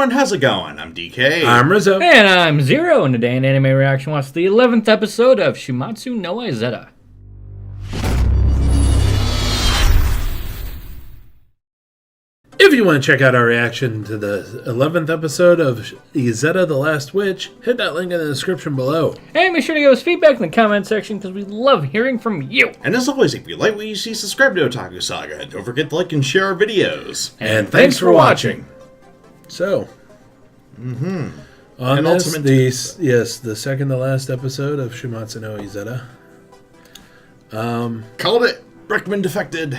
everyone, how's it going? I'm DK. I'm Rizzo. And I'm Zero, and today in Anime Reaction watch the 11th episode of Shuumatsu No Izetta. If you want to check out our reaction to the 11th episode of Isetta the Last Witch, hit that link in the description below. And make sure to give us feedback in the comment section because we love hearing from you. And as always, if you like what you see, subscribe to Otaku Saga. And don't forget to like and share our videos. And thanks for watching. So, on An this, the second to last episode of Shuumatsu No Izetta. Called it. Berkman defected.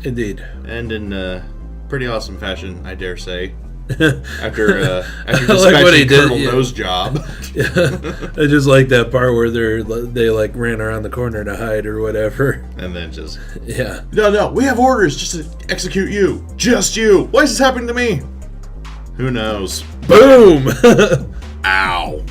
Indeed. And in pretty awesome fashion, I dare say. After like dispatching what he did, Colonel Nose Job. I just like that part where they like ran around the corner to hide or whatever. And then just... Yeah. No, we have orders just to execute you. Just you. Why is this happening to me? Who knows? Boom! Ow.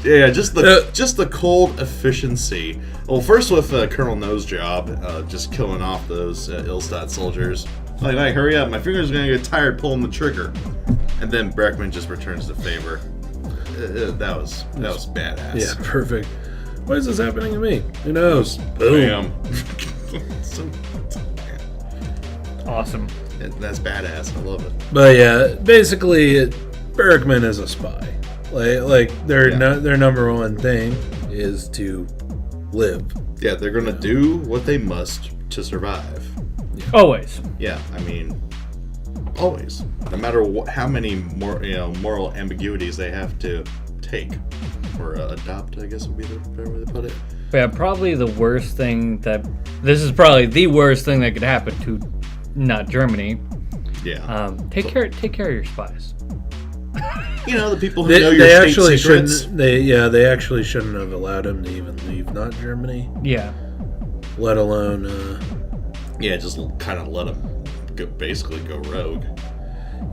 Yeah, just the cold efficiency. Well, first with Colonel Nose Job, just killing off those Illstat soldiers. Like, hurry up! My fingers are gonna get tired pulling the trigger. And then Berkman just returns the favor. That was badass. Yeah, perfect. Why is this happening to me? Who knows? Boom. Awesome. That's badass. I love it. But yeah, basically, Berkman is a spy. Like their number one thing is to live. Yeah, they're gonna do what they must to survive. Always. Yeah, I mean, always. No matter how many moral ambiguities they have to take or adopt, I guess would be the better way to put it. But yeah, probably the worst thing that... This is probably the worst thing that could happen to not Germany. Yeah. Take care of your spies. You know, the people who know your state secrets. They actually shouldn't have allowed him to even leave not Germany. Yeah. Let alone... Yeah, just kind of let them basically go rogue.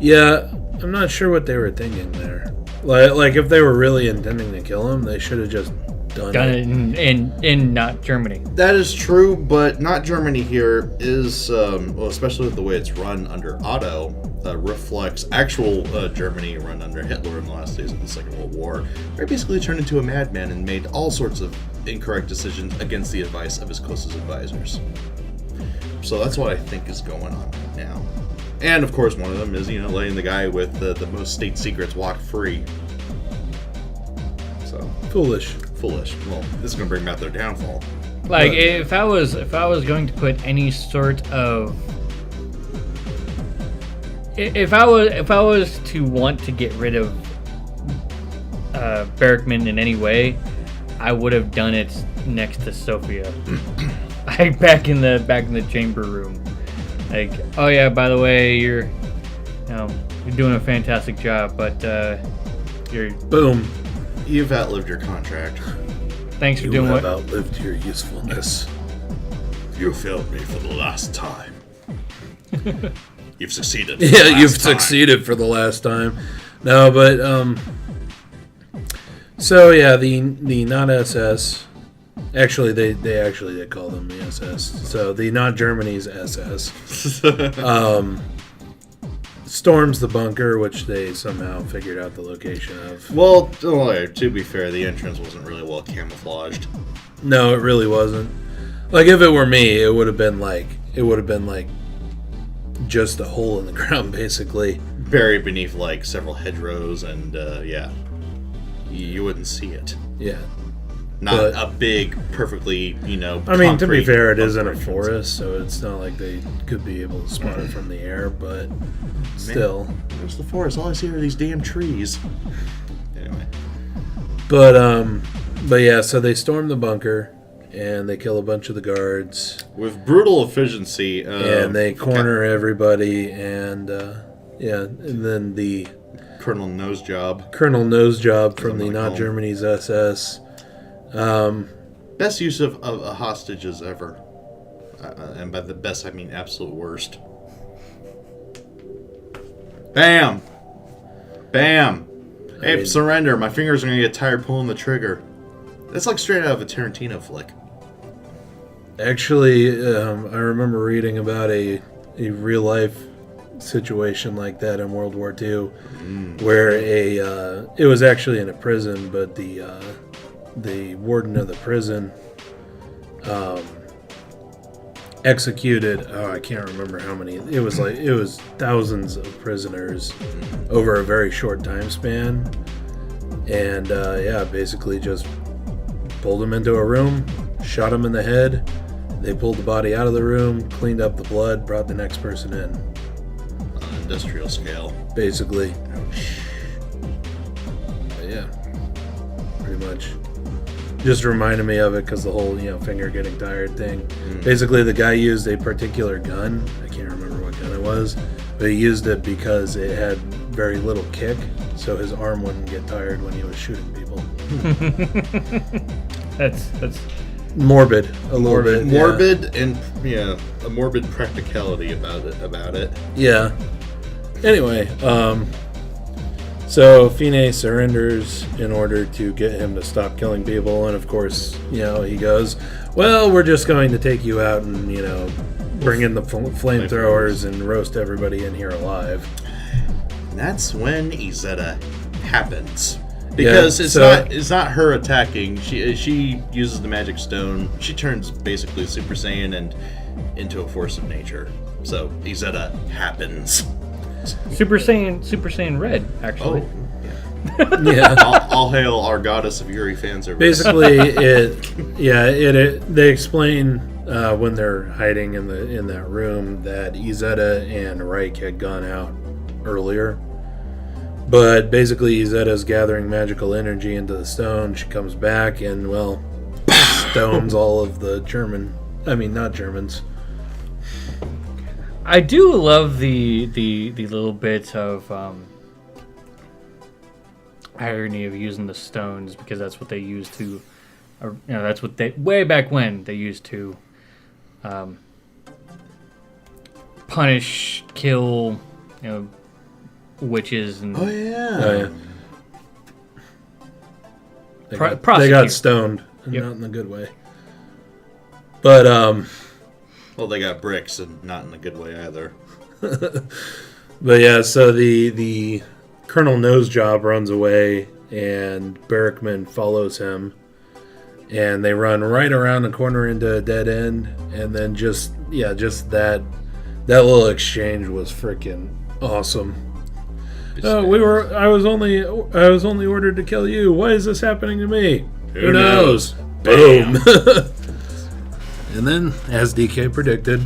Yeah, I'm not sure what they were thinking there. Like if they were really intending to kill him, they should have just done it in not Germany. That is true, but not Germany here is, especially with the way it's run under Otto, reflects actual Germany run under Hitler in the last days of the Second World War, where he basically turned into a madman and made all sorts of incorrect decisions against the advice of his closest advisors. So that's what I think is going on right now. And of course one of them is, letting the guy with the most state secrets walk free. So Foolish. Well, this is going to bring about their downfall. Like if I was going to put any sort of... If I was to want to get rid of Berkman in any way, I would have done it next to Sophia. Like back in the chamber room. Like, oh yeah, by the way, you're doing a fantastic job, but you're... Boom. You've outlived your contract. Thanks for doing what... You have outlived your usefulness. You failed me for the last time. You've succeeded. Succeeded for the last time. No, but so yeah, the not SS. Actually, they call them the SS. So the not Germany's SS storms the bunker, which they somehow figured out the location of. Well, to be fair, the entrance wasn't really well camouflaged. No, it really wasn't. Like if it were me, it would have been like just a hole in the ground, basically, buried beneath like several hedgerows, and you wouldn't see it. Yeah. Not a big, perfectly, I mean, to be fair, it is in a forest, so it's not like they could be able to spot it from the air, but still. There's the forest. All I see are these damn trees. Anyway. But yeah, so they storm the bunker, and they kill a bunch of the guards. With brutal efficiency. And they corner everybody, and then the... Colonel Nose Job from the Not Germany's SS. Best use of hostages ever, and by the best I mean absolute worst. Bam! Hey, surrender! My fingers are gonna get tired pulling the trigger. That's like straight out of a Tarantino flick. Actually, I remember reading about a real life situation like that in World War II, where it was actually in a prison, but the warden of the prison executed. Oh, I can't remember how many. It was thousands of prisoners over a very short time span, and basically just pulled them into a room, shot them in the head. They pulled the body out of the room, cleaned up the blood, brought the next person in. On an industrial scale. Basically. Yeah. Pretty much. Just reminded me of it because the whole, finger getting tired thing. Basically, the guy used a particular gun. I can't remember what gun it was, but he used it because it had very little kick, so his arm wouldn't get tired when he was shooting people. That's morbid, a little bit. Morbid and a morbid practicality about it. Yeah. Anyway, so Fine surrenders in order to get him to stop killing people, and of course, he goes, "Well, we're just going to take you out and bring in the flamethrowers and roast everybody in here alive." And that's when Isetta happens. Because it's not her attacking. She uses the magic stone. She turns basically Super Saiyan and into a force of nature. So Isetta happens. Super Saiyan Red, actually. Oh, Yeah. All hail our goddess of Yuri fan service. Basically, they explain when they're hiding in that room that Isetta and Reich had gone out earlier. But basically, Isetta's gathering magical energy into the stone. She comes back and, stones all of the not Germans. I do love the little bit of irony of using the stones, because that's what they used to, that's what they, way back when, they used to punish, kill, witches and They got stoned, and not in a good way. But well, they got bricks, and not in a good way either. But yeah, so the Colonel Nosejob runs away, and Berkman follows him, and they run right around the corner into a dead end, and then just that little exchange was freaking awesome. I was only ordered to kill you. Why is this happening to me? Who knows? Boom. And then, as DK predicted,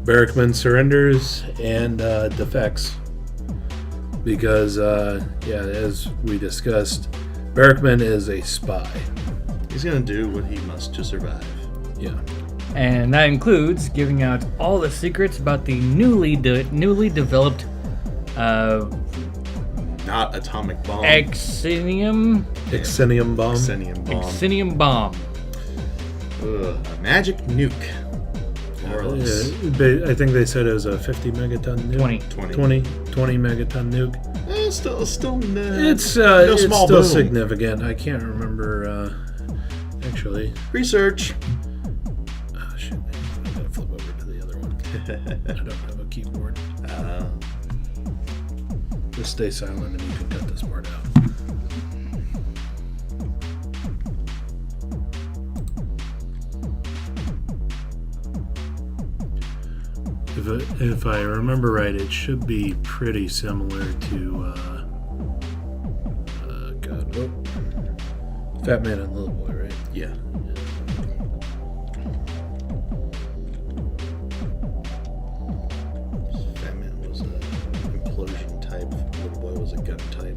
Berkman surrenders and defects. Because, as we discussed, Berkman is a spy. He's going to do what he must to survive. Yeah. And that includes giving out all the secrets about the newly developed not atomic bomb. Exinium bomb. Exinium bomb. A magic nuke. More or less. I think they said it was a 50 megaton nuke. 20 megaton nuke. Still it's small still boom. significant. I can't remember actually. Research. Oh shit! I gotta flip over to the other one. I don't have a keyboard. Just stay silent and you can cut this part out. If I remember right, it should be pretty similar to Fat Man and Little Boy, right? Yeah. Fat Man was an implosion type. Little Boy was a gun type.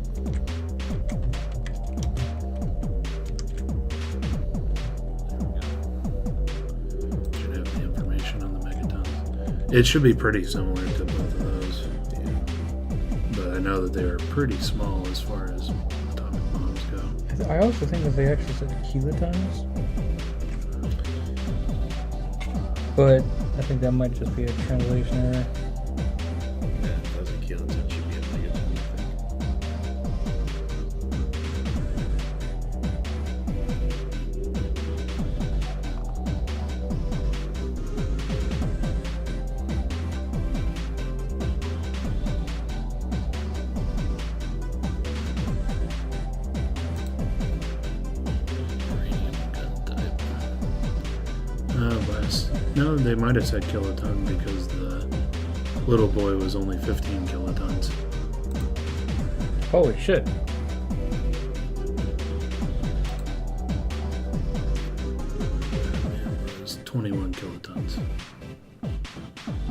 Should have the information on the megatons. It should be pretty similar to both of those. Yeah. But I know that they are pretty small as far as atomic bombs go. I also think that they actually said kilotons. But I think that might just be a translation error. Yeah, if it was a kiloton, should be a megaton. No, they might have said kiloton because the little boy was only 15 kilotons. Holy shit. It was 21 kilotons.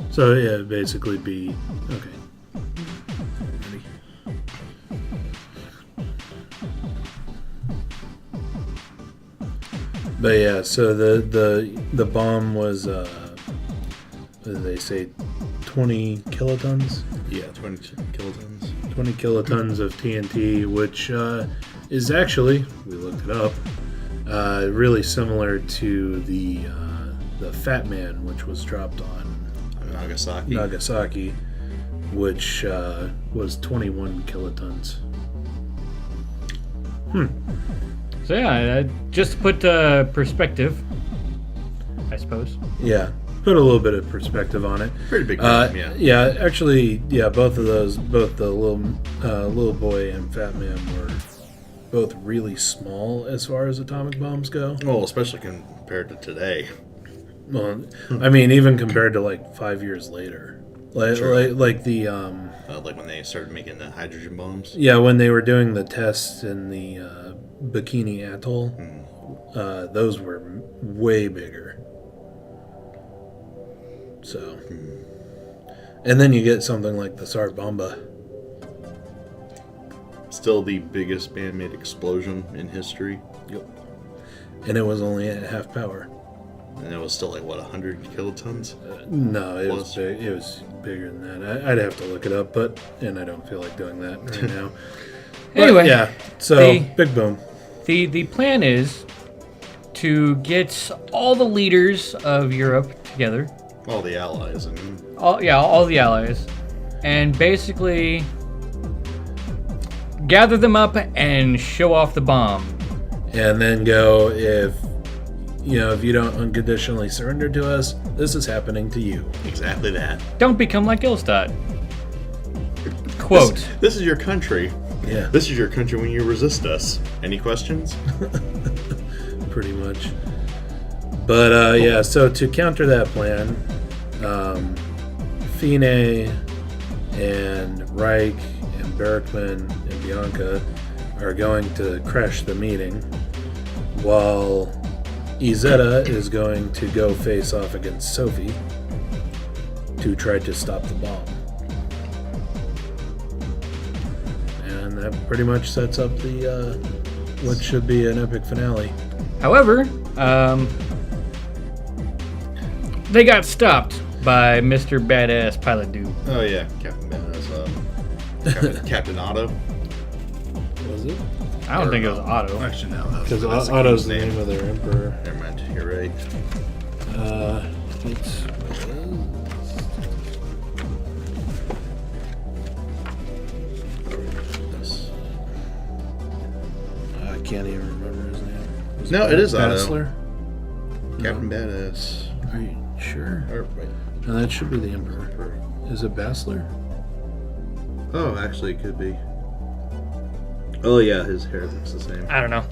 So yeah, it'd basically be okay. Ready? But yeah, so the bomb was what did they say, 20 kilotons? Yeah, 20 kilotons. 20 kilotons of TNT, which is actually, we looked it up, really similar to the Fat Man, which was dropped on Nagasaki, which was 21 kilotons. So yeah, just to put perspective, I suppose. Yeah, put a little bit of perspective on it. Pretty big bomb, yeah. Yeah, actually, yeah, both of those, both the little boy and Fat Man were both really small as far as atomic bombs go. Well, especially compared to today. Well, I mean, even compared to like 5 years later, like the like when they started making the hydrogen bombs. yeah, when they were doing the tests in the Bikini Atoll, those were way bigger. So, and then you get something like the Tsar Bomba. Still the biggest man-made explosion in history. Yep. And it was only at half power. And it was still like, what, 100 kilotons? No, it was big, it was bigger than that. I'd have to look it up, and I don't feel like doing that right now. Anyway, yeah, so big boom. The plan is to get all the leaders of Europe together. All the allies. All the allies. And basically gather them up and show off the bomb. And then go, if you don't unconditionally surrender to us, this is happening to you. Exactly that. Don't become like Ilstad. Quote. This is your country. Yeah. This is your country when you resist us. Any questions? Pretty much. But yeah, so to counter that plan, Fine and Reich and Berkman and Bianca are going to crash the meeting, while Isetta is going to go face off against Sophie to try to stop the bomb. And that pretty much sets up the what should be an epic finale. However, they got stopped by Mr. Badass Pilot Dude. Oh yeah, Captain Badass. Captain Otto. Was it? I don't think it was Otto. Actually, no. Because Otto's the name of their emperor. Never mind. You're right. I can't even remember his name. No, it is Otto. Bastler? Captain Badass. Are you sure? Or, wait. No, that should be the emperor. Is it Bastler? Oh, actually, it could be. Oh yeah, his hair looks the same. I don't know.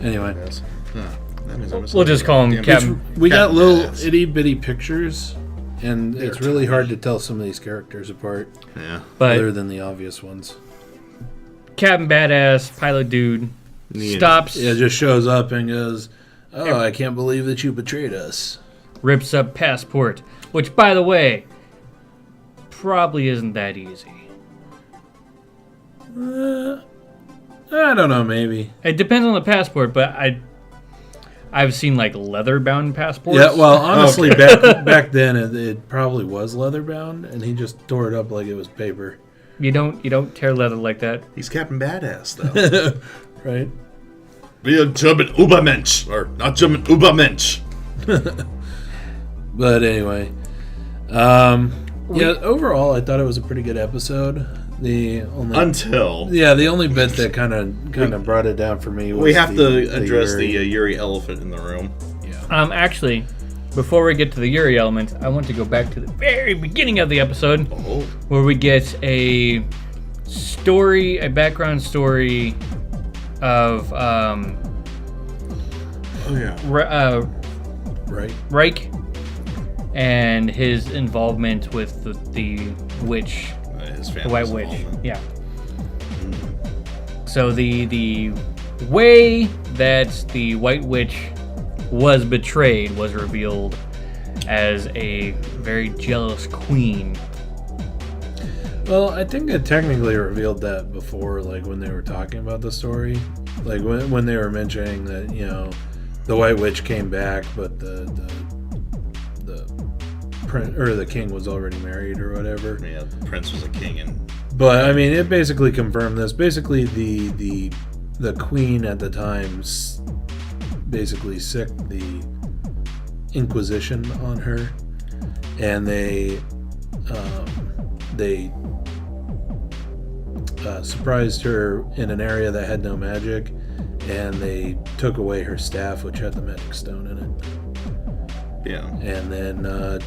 Anyway. Yes. Huh. That means I'm We'll just call him Captain. We got Captain little Badass. itty bitty pictures, and it's really hard to tell some of these characters apart, Yeah. But other than the obvious ones. Captain Badass Pilot Dude Yeah. stops, It just shows up and goes, "Oh, I can't believe that you betrayed us." rips up passport, which, by the way, probably isn't that easy. I don't know, maybe. It depends on the passport, but I've seen like leather-bound passports. Yeah, well, honestly, back then it probably was leather bound, and he just tore it up like it was paper. you don't tear leather like that. He's Captain Badass though. Right? Be a German Übermensch, or not German Übermensch. But anyway, yeah. Overall, I thought it was a pretty good episode. The only bit that kind of brought it down for me was we have to address Yuri. the Yuri elephant in the room. Yeah. Actually, before we get to the Yuri element, I want to go back to the very beginning of the episode, where we get a background story of Oh yeah. Right. Reich and his involvement with the witch, His the family's White Witch. involvement. Yeah. So the way that the White Witch was betrayed was revealed as a very jealous queen. Well, I think it technically revealed that before, like when they were talking about the story, like when they were mentioning that the White Witch came back, but the king was already married or whatever. Yeah, the prince was a king, and But I mean, it basically confirmed this. Basically, the queen at the time basically sicked the Inquisition on her, and they surprised her in an area that had no magic, and they took away her staff, which had the magic stone in it. yeah. And then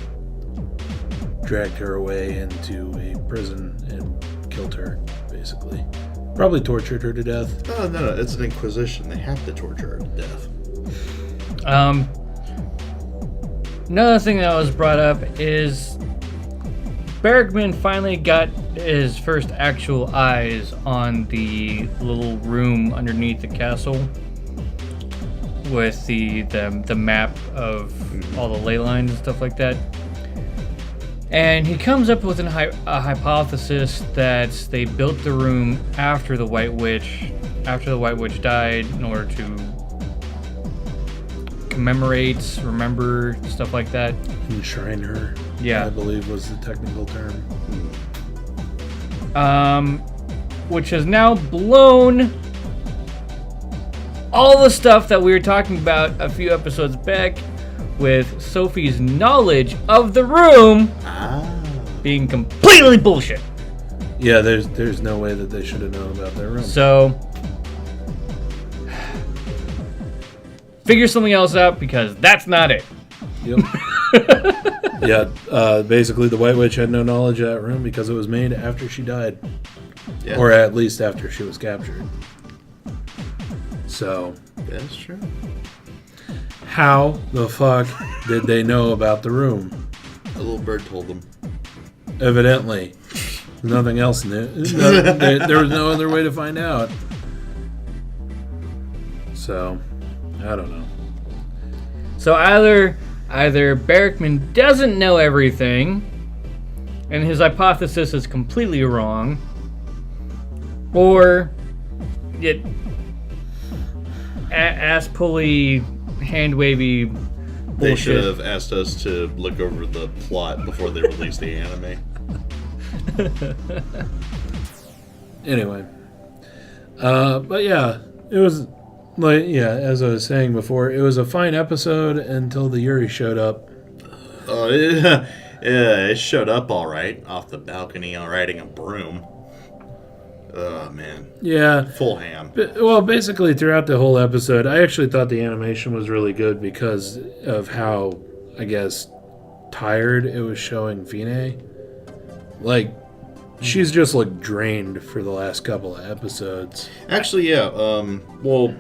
dragged her away into a prison and killed her, basically. Probably tortured her to death. No, it's an inquisition. They have to torture her to death. Another thing that was brought up is Berkman finally got his first actual eyes on the little room underneath the castle with the map of all the ley lines and stuff like that. And he comes up with a hypothesis that they built the room after the White Witch died in order to commemorate, remember, stuff like that. Enshrine her, Yeah. I believe was the technical term. Which has now blown all the stuff that we were talking about a few episodes back with Sophie's knowledge of the room being completely bullshit. Yeah, there's no way that they should have known about their room. So, figure something else out because that's not it. Yep. Yeah, basically the White Witch had no knowledge of that room because it was made after she died. Yeah. Or at least after she was captured. So, Yeah, that's true. how the fuck did they know about the room? A little bird told them. Evidently. Nothing else knew. There was no other way to find out. So, I don't know. So either Berkman doesn't know everything, and his hypothesis is completely wrong, or it ass pulley, hand wavy bullshit. They should have asked us to look over the plot before they released the anime. Anyway. But yeah, it was as I was saying before, it was a fine episode until the YURI showed up. Oh, yeah, it showed up all right off the balcony riding a broom. Oh, man. Yeah. Full ham. Well, basically throughout the whole episode, I actually thought the animation was really good because of how, I guess, tired it was showing Fine. Like, she's just looked drained for the last couple of episodes. Actually, yeah. Well,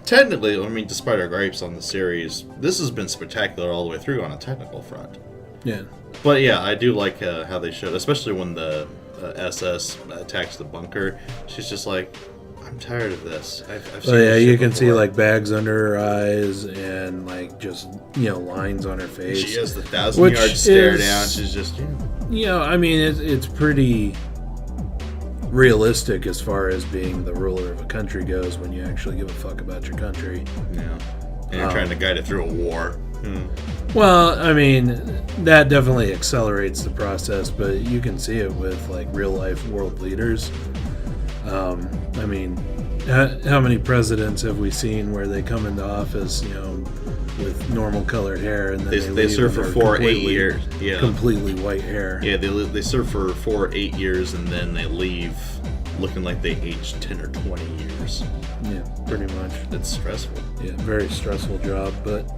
technically, I mean, despite our gripes on the series, this has been spectacular all the way through on a technical front. Yeah. But yeah, I do like how they showed, especially when the SS attacks the bunker. She's just like, I'm tired of this. I've seen Yeah, this you shit can see before." like bags under her eyes and like just lines on her face. She has the 1,000-yard stare down. She's just, I mean, it's pretty realistic as far as being the ruler of a country goes when you actually give a fuck about your country. yeah. And you're trying to guide it through a war. Well, I mean, that definitely accelerates the process, but you can see it with like real life world leaders. I mean, how many presidents have we seen where they come into office, with normal colored hair, and then They leave serve and for they're 4 or 8 completely- years. Yeah. completely white hair. Yeah, they serve for 4 or 8 years, and then they leave looking like they aged 10 or 20 years. Yeah, pretty much. It's stressful. Yeah, very stressful job, but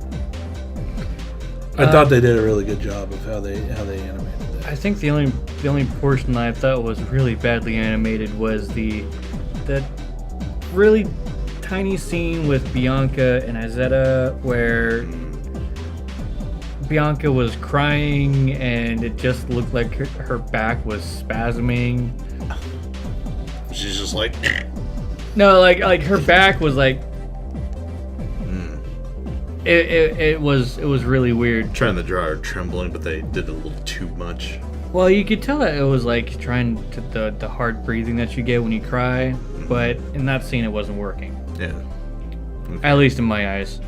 I thought they did a really good job of how they animated that. I think the only portion that I thought was really badly animated was that really tiny scene with Bianca and Isetta where Bianca was crying, and it just looked like her back was spasming. She's just like, No, like her back was like. It was really weird. trying to draw her trembling, but they did a little too much. Well, you could tell that it was like trying to the hard breathing that you get when you cry, but in that scene it wasn't working. Yeah. At least in my eyes.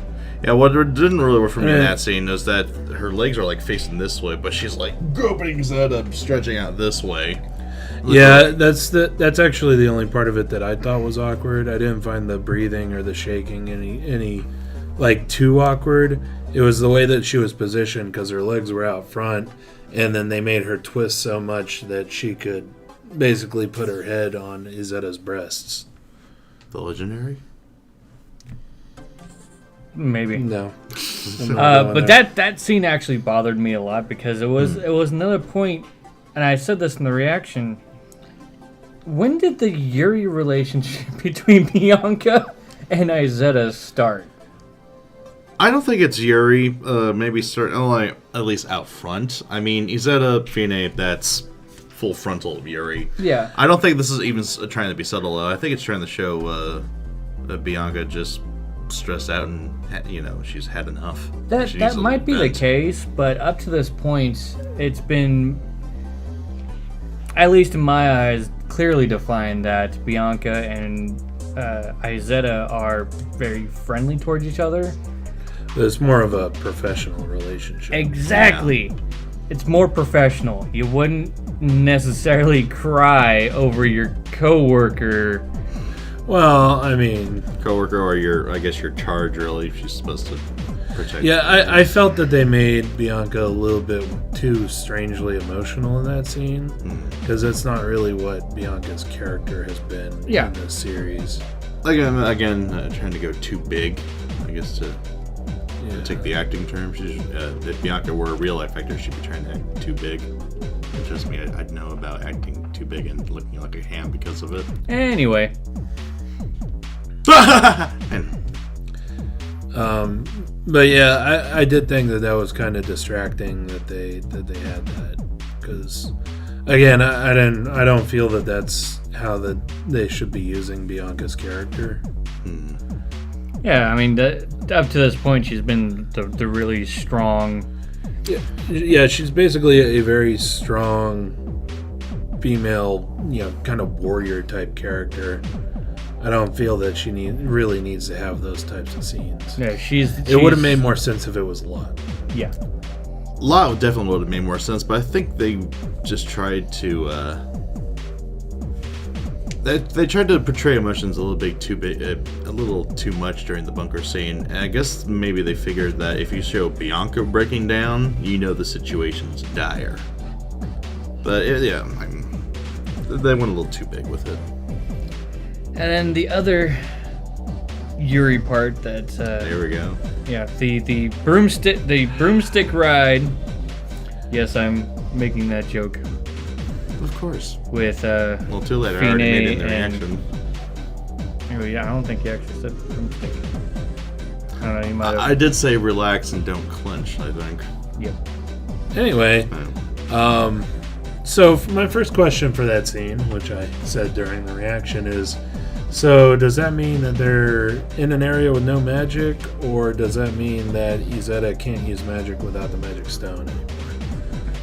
Yeah, what didn't really work for me in that scene is that her legs are like facing this way, but she's like groping Isetta, stretching out this way. Yeah, that's actually the only part of it that I thought was awkward. I didn't find the breathing or the shaking any like too awkward. It was the way that she was positioned because her legs were out front, and then they made her twist so much that she could basically put her head on Isetta's breasts. The legendary? Maybe. No. But that scene actually bothered me a lot because it was another point, and I said this in the reaction. When did the YURI relationship between Bianca and Isetta start? I don't think it's Yuri. Maybe like at least out front. I mean, Isetta, Fine, that's full frontal of Yuri. Yeah. I don't think this is even trying to be subtle, though. I think it's trying to show Bianca just stressed out and, she's had enough. That might be the case, but up to this point, it's been, at least in my eyes, clearly defined that Bianca and Isetta are very friendly towards each other. It's more of a professional relationship. Exactly. Yeah. It's more professional. You wouldn't necessarily cry over your coworker. Well, I mean, coworker or your charge really. She's supposed to protect. Yeah, I felt that they made Bianca a little bit too strangely emotional in that scene because that's not really what Bianca's character has been in this series. Again, trying to go too big, I guess to take the acting term. If Bianca were a real life actor, she'd be trying to act too big. Trust me, I'd know about acting too big and looking like a ham because of it. Anyway. But yeah, I did think that was kind of distracting that they had that because again, I don't feel that that's how they should be using Bianca's character. Yeah, I mean, up to this point, she's been the really strong. Yeah, she's basically a very strong female, kind of warrior type character. I don't feel that she really needs to have those types of scenes. Yeah, it would have made more sense if it was Lot. Yeah. Lot definitely would have made more sense, but I think they just tried to they tried to portray emotions a little too much during the bunker scene. And I guess maybe they figured that if you show Bianca breaking down, the situation's dire. But they went a little too big with it. And then the other YURI part that there we go. Yeah, the broomstick ride. Yes, I'm making that joke. Of course. With well, too late. I already made it in the reaction. Oh yeah, I don't think you actually said broomstick. I don't know. You might have. I did say relax and don't clench. I think. Yep. Anyway, so my first question for that scene, which I said during the reaction, is: so does that mean that they're in an area with no magic, or does that mean that Isetta can't use magic without the magic stone anymore?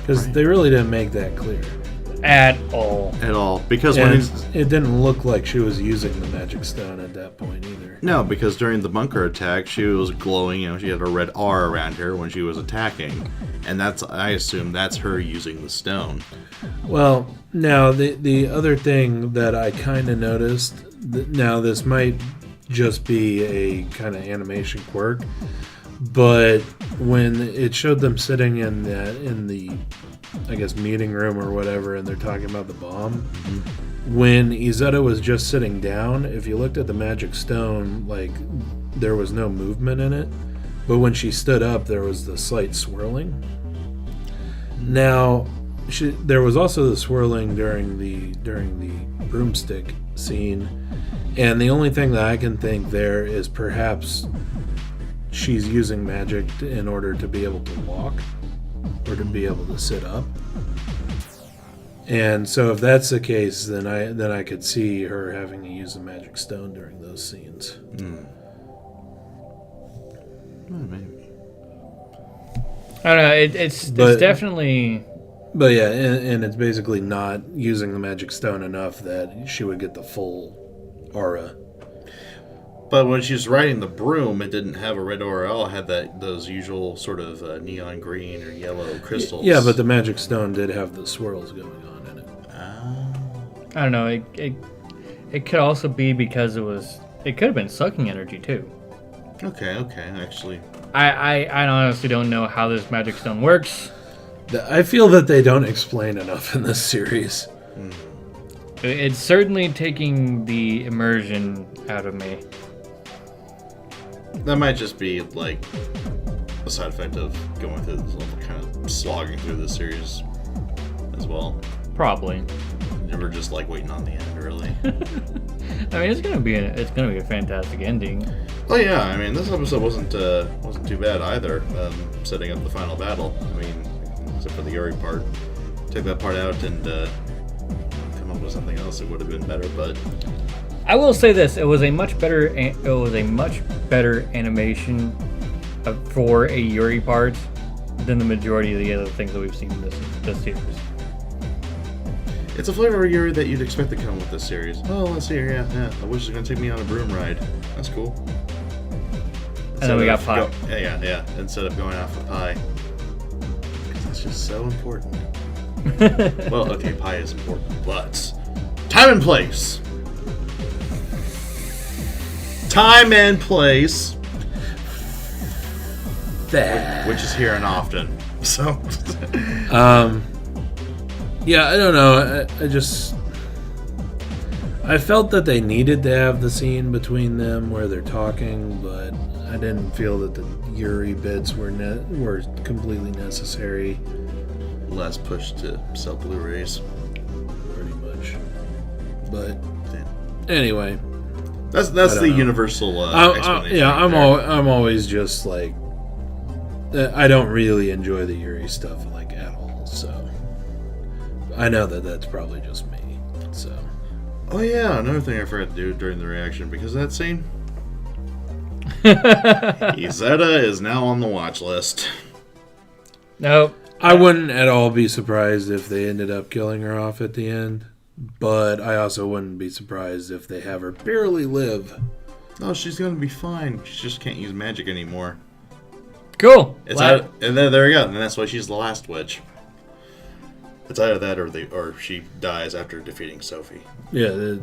Because they really didn't make that clear. At all. Because it didn't look like she was using the magic stone at that point either. No, because during the bunker attack, she was glowing. She had a red R around her when she was attacking, and I assume that's her using the stone. Well, now the other thing that I kind of noticed. Now this might just be a kind of animation quirk, but when it showed them sitting in the I guess meeting room or whatever, and they're talking about the bomb. When Isetta was just sitting down, if you looked at the magic stone, like there was no movement in it, but when she stood up, there was the slight swirling. Now, there was also the swirling during the she's using magic in order to be able to walk or to be able to sit up. And so if that's the case, then I could see her having to use a magic stone during those scenes. Maybe. I don't know. It's definitely. But yeah, and it's basically not using the magic stone enough that she would get the full aura. But when she was riding the broom, it didn't have a red aura at all. It had those usual sort of neon green or yellow crystals. Yeah, but the magic stone did have the swirls going on in it. I don't know. It could also be because it could have been sucking energy too. Okay. Actually, I honestly don't know how this magic stone works. I feel that they don't explain enough in this series. It's certainly taking the immersion out of me. that might just be like a side effect of going through this level, kind of slogging through this series as well. Probably. We're just like waiting on the end, really. I mean, it's gonna be a fantastic ending. Oh yeah, I mean, this episode wasn't too bad either. Setting up the final battle. I mean, except for the Yuri part. Take that part out and come up with something else that would have been better. But I will say this: it was a much better animation for a Yuri part than the majority of the other things that we've seen in this series. it's a flavor of Yuri that you'd expect to come with this series. Oh, let's see here. Yeah. I wish it was going to take me on a broom ride. That's cool. And then we got pie. Yeah. Instead of going off with pie. Because it's just so important. Well, okay, pie is important, but time and place. Time and place. Which is here and often. So. Yeah, I don't know. I felt that they needed to have the scene between them where they're talking, but I didn't feel that the Yuri bits were completely necessary. Less push to sell Blu-rays. Pretty much. But anyway, that's the universal explanation. I'm always just like, I don't really enjoy the Yuri stuff like at all. So I know that that's probably just me. So. Oh yeah, another thing I forgot to do during the reaction because of that scene. Isetta is now on the watch list. Nope. I wouldn't at all be surprised if they ended up killing her off at the end, but I also wouldn't be surprised if they have her barely live. No, she's gonna be fine. She just can't use magic anymore. Cool. And there we go. And that's why she's the last witch. It's either that or she dies after defeating Sophie. Yeah,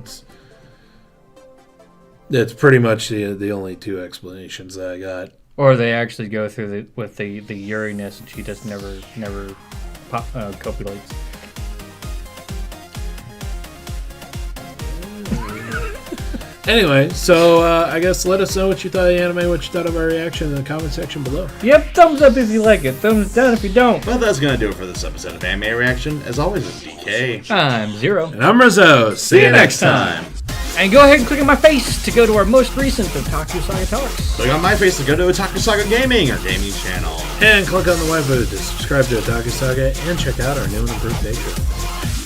that's pretty much the only two explanations that I got. Or they actually go through with the Yuri-ness and she just never copulates. Anyway, so I guess let us know what you thought of the anime, what you thought of our reaction in the comment section below. Yep, thumbs up if you like it, thumbs down if you don't. Well, that's going to do it for this episode of Anime Reaction. As always, it's DK. I'm Zero. And I'm Rizzo. See you next time. And go ahead and click on my face to go to our most recent Otaku Saga Talks. Click on my face to go to Otaku Saga Gaming, our gaming channel. And click on the waifu to subscribe to Otaku Saga and check out our new and improved Patreon.